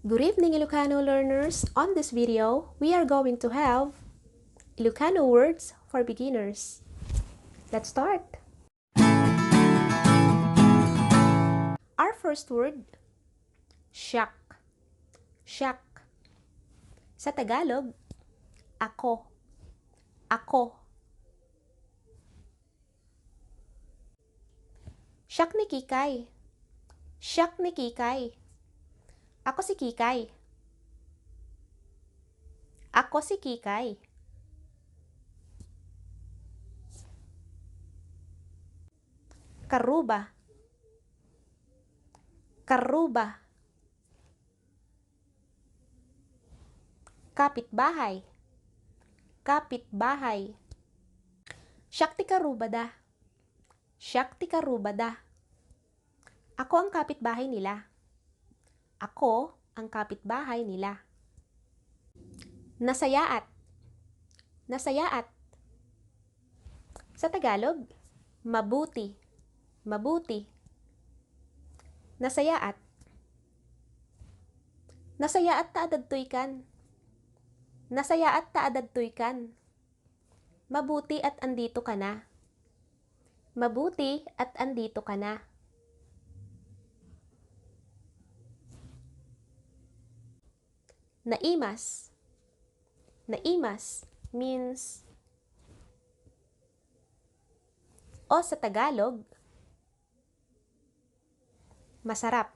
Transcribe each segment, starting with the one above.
Good evening, Ilocano learners. On this video, we are going to have Ilocano words for beginners. Let's start. Our first word, shock. Shock. Sa Tagalog, ako. Ako. Shock ni Kikay. Shock ni Kikay. Ako si Kikay. Ako si Kikay. Karuba. Karuba. Kapitbahay. Kapitbahay. Shakti karubada. Shakti karubada. Ako ang kapitbahay nila. Ako ang kapitbahay nila. Nasayaat. Nasayaat. Sa Tagalog, mabuti. Mabuti. Nasayaat. Nasayaat ta adadtoy-kan. Nasayaat ta adadtoy-kan. Mabuti at andito ka na. Mabuti at andito ka na. Naimas. Naimas means o sa Tagalog, masarap.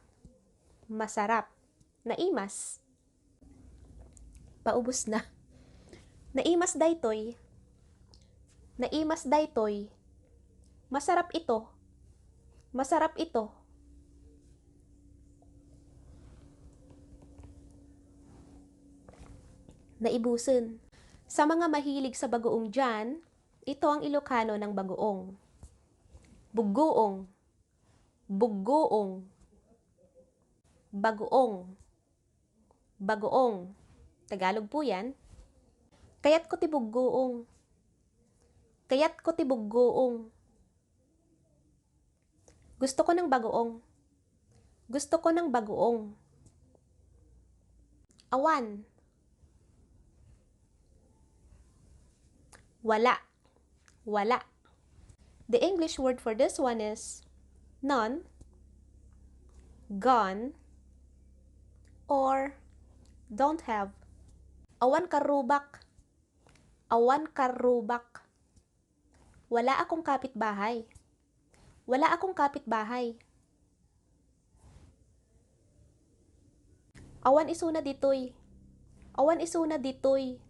Masarap. Naimas. Paubos na. Naimas daytoy. Naimas daytoy. Masarap ito. Masarap ito. Naibuson. Sa mga mahilig sa bagoong dyan, ito ang Ilocano ng bagoong. Bugoong. Bugoong. Bagoong. Bagoong. Tagalog po yan. Kayat ko ti bugoong. Kayat ko ti bugoong. Gusto ko ng bagoong. Gusto ko ng bagoong. Awan. Wala. Wala. The English word for this one is none, gone, or don't have. Awan karubak. Awan karubak. Wala akong kapitbahay. Wala akong kapitbahay. Awan isuna ditoy. Awan isuna ditoy.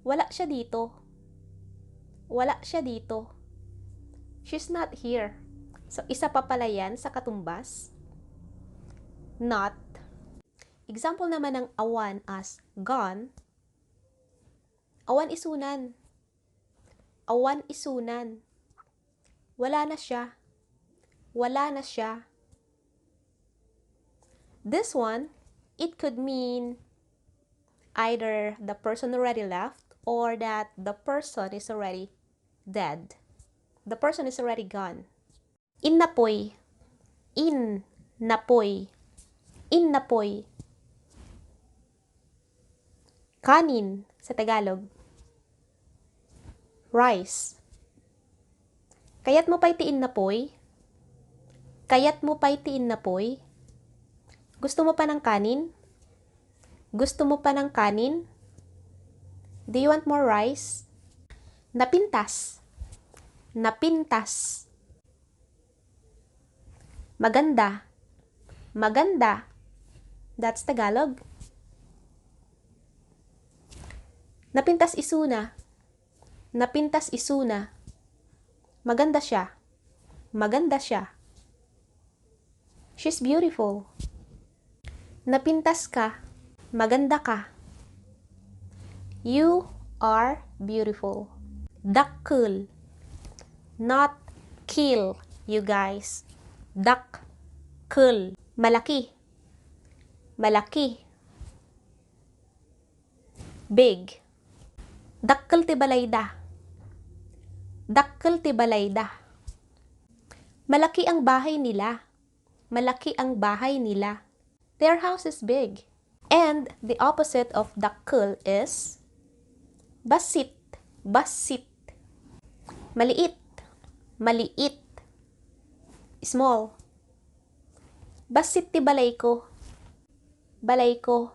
Wala siya dito. Wala siya dito. She's not here. So, isa pa pala yan sa katumbas. Not. Example naman ng awan as gone. Awan isunan. Awan isunan. Wala na siya. Wala na siya. This one, it could mean either the person already left or that the person is already dead. The person is already gone. Innapoy. Innapoy. Innapoy. Kanin sa Tagalog. Rice. Kayat mo pa'y tiin na poy? Kayat mo pa'y tiin na poy? Gusto mo pa ng kanin? Gusto mo pa ng kanin? Do you want more rice? Napintas. Napintas. Maganda. Maganda. That's Tagalog. Napintas isuna. Napintas isuna. Maganda siya. Maganda siya. She's beautiful. Napintas ka. Maganda ka. You are beautiful. Dakkel. Not kill, you guys. Dakkel. Malaki. Malaki. Big. Dakkel ti balayda. Dakkel ti balayda. Malaki ang bahay nila. Malaki ang bahay nila. Their house is big. And the opposite of dakkel is basit. Basit. Maliit. Maliit. Small. Basit ti balay ko. Balay ko.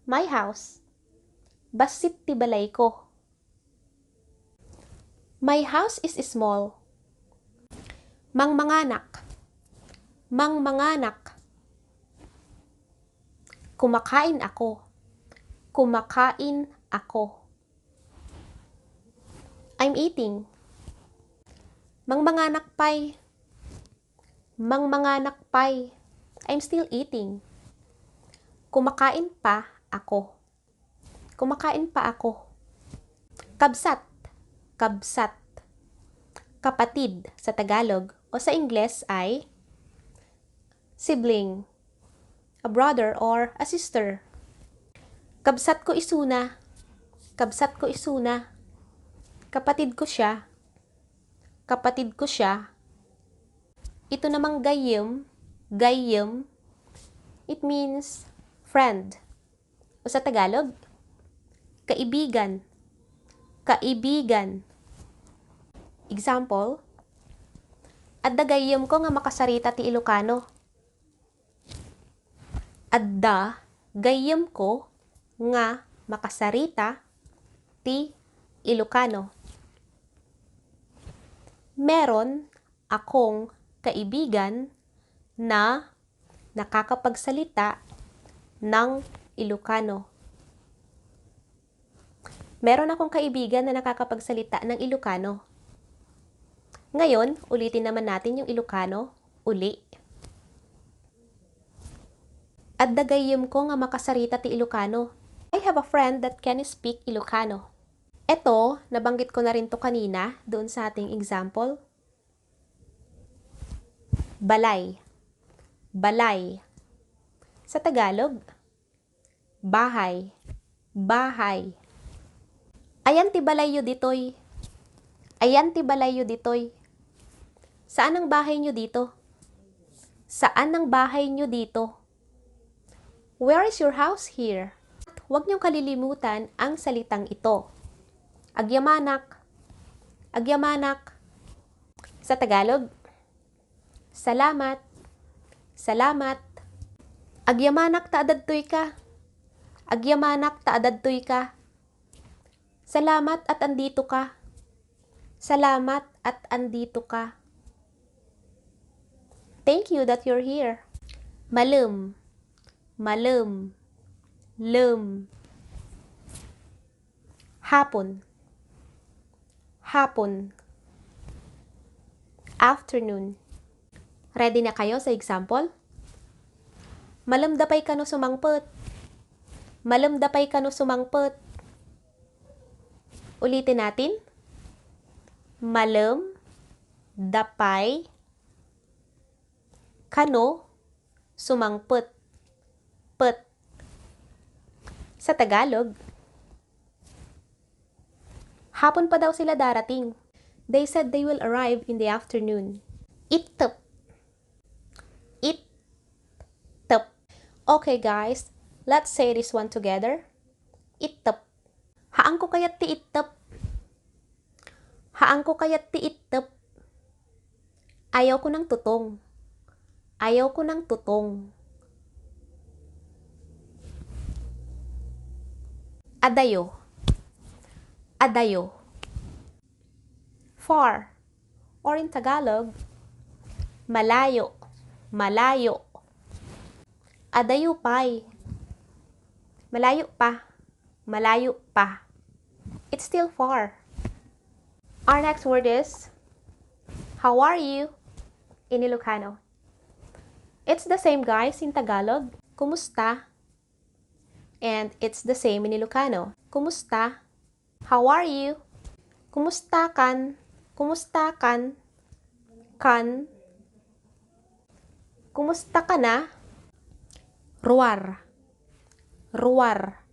My house. Basit ti balay ko. My house is small. Mangmanganak. Mangmanganak. Kumakain ako. Kumakain ako. I'm eating. Mangmanganak pay. Mangmanganak pay. I'm still eating. Kumakain pa ako. Kumakain pa ako. Kabsat. Kabsat. Kapatid sa Tagalog o sa Ingles ay sibling, a brother or a sister. Kabsat ko isuna. Kabsat ko isuna. Kapatid ko siya. Kapatid ko siya. Ito namang gayem. Gayem. It means friend. O sa Tagalog, kaibigan. Kaibigan. Example, adda gayem ko nga makasarita ti Ilocano. Adda gayem ko nga makasarita ti Ilocano. Meron akong kaibigan na nakakapagsalita ng Ilocano. Meron akong kaibigan na nakakapagsalita ng Ilocano. Ngayon, ulitin naman natin yung Ilocano. Uli. At dagayem ko nga makasarita ti Ilocano. I have a friend that can speak Ilocano. Ito, nabanggit ko na rin to kanina doon sa ating example. Balay. Balay. Sa Tagalog, bahay. Bahay. Ayan ti balayo ditoy. Ayan ti balayo ditoy. Saan ang bahay nyo dito? Saan ang bahay nyo dito? Where is your house here? Huwag niyong kalilimutan ang salitang ito. Agyamanak. Agyamanak. Sa Tagalog, salamat. Salamat. Agyamanak ta adadtoy ka. Agyamanak ta adadtoy ka. Salamat at andito ka. Salamat at andito ka. Thank you that you're here. Malum. Malum. Lum. Hapon. Hapon. Afternoon. Ready na kayo sa example? Malamdapay ka no sumangpet. Malamdapay ka no sumangpet. Ulitin natin. Malam, dapay, kano, sumangpet, pet. Sa Tagalog, hapon pa daw sila darating. They said they will arrive in the afternoon. Itep. Itep. Okay guys, let's say this one together. Itep. Haang ko kayat ti itep. Haang ko kayat ti itep. Ayaw ko ng tutong. Ayaw ko ng tutong. Adayo. Adayo. Far. Or in Tagalog, malayo. Malayo. Adayo pay. Malayo pa. Malayo pa. It's still far. Our next word is, how are you? In Ilocano. It's the same guys in Tagalog. Kumusta? And it's the same in Ilocano. Kumusta? How are you? Kumusta kan? Kumusta kan? Kan? Kumusta ka na? Ruwar. Ruwar.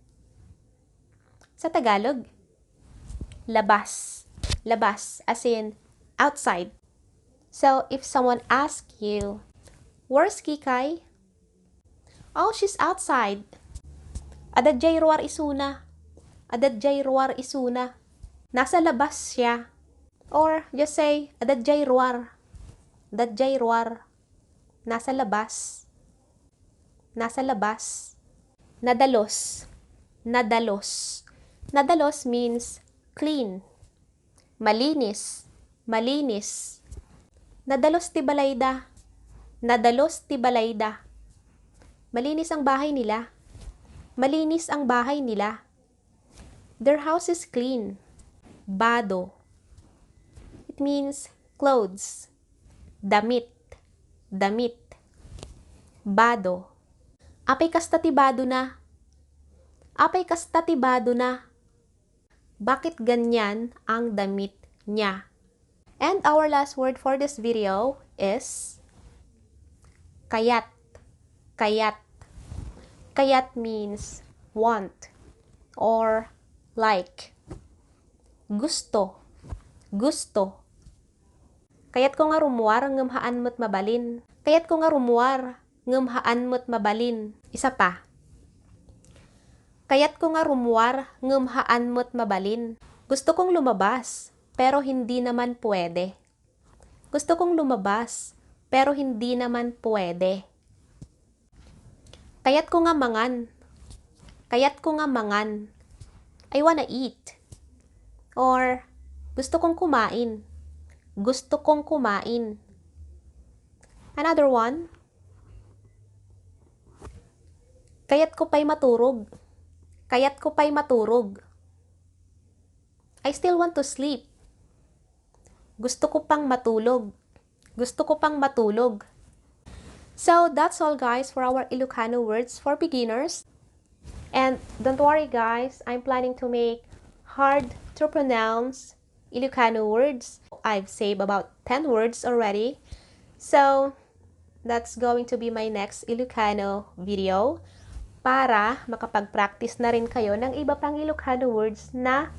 Sa Tagalog, labas. Labas, as in outside. So, if someone asks you, where's Kikay? Oh, she's outside. Adadjay ruar isuna. Adadjay ruar isuna. Nasa labas siya. Or just say, adadjay ruar. Adadjay ruar. Nasa labas. Nasa labas. Nadalos. Nadalos. Nadalos means clean. Malinis. Malinis. Nadalos ti balayda. Nadalos ti balayda. Malinis ang bahay nila. Malinis ang bahay nila. Their house is clean. Bado. It means clothes. Damit. Damit. Bado. Apay kasta ti bado na. Apay kasta ti bado na. Bakit ganyan ang damit niya? And our last word for this video is kayat. Kayat. Kayat means want or like. Gusto. Gusto. Kayat ko nga rumuar ngamhaan mo't mabalin. Kayat ko nga rumuar ngamhaan mo't mabalin. Isa pa. Kayat ko nga rumuar ngamhaan mo't mabalin. Gusto kong lumabas, pero hindi naman pwede. Gusto kong lumabas, pero hindi naman pwede. Kayat ko nga mangan. Kayat ko nga mangan. I wanna eat. Or, gusto kong kumain. Gusto kong kumain. Another one. Kayat ko pa'y maturog. Kayat ko pa'y maturog. I still want to sleep. Gusto ko pang matulog. Gusto ko pang matulog. So, that's all guys for our Ilocano words for beginners. And don't worry guys, I'm planning to make hard to pronounce Ilocano words. I've saved about 10 words already. So, that's going to be my next Ilocano video para makapag-practice na rin kayo ng iba pang Ilocano words na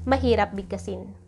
mahirap bigkasin.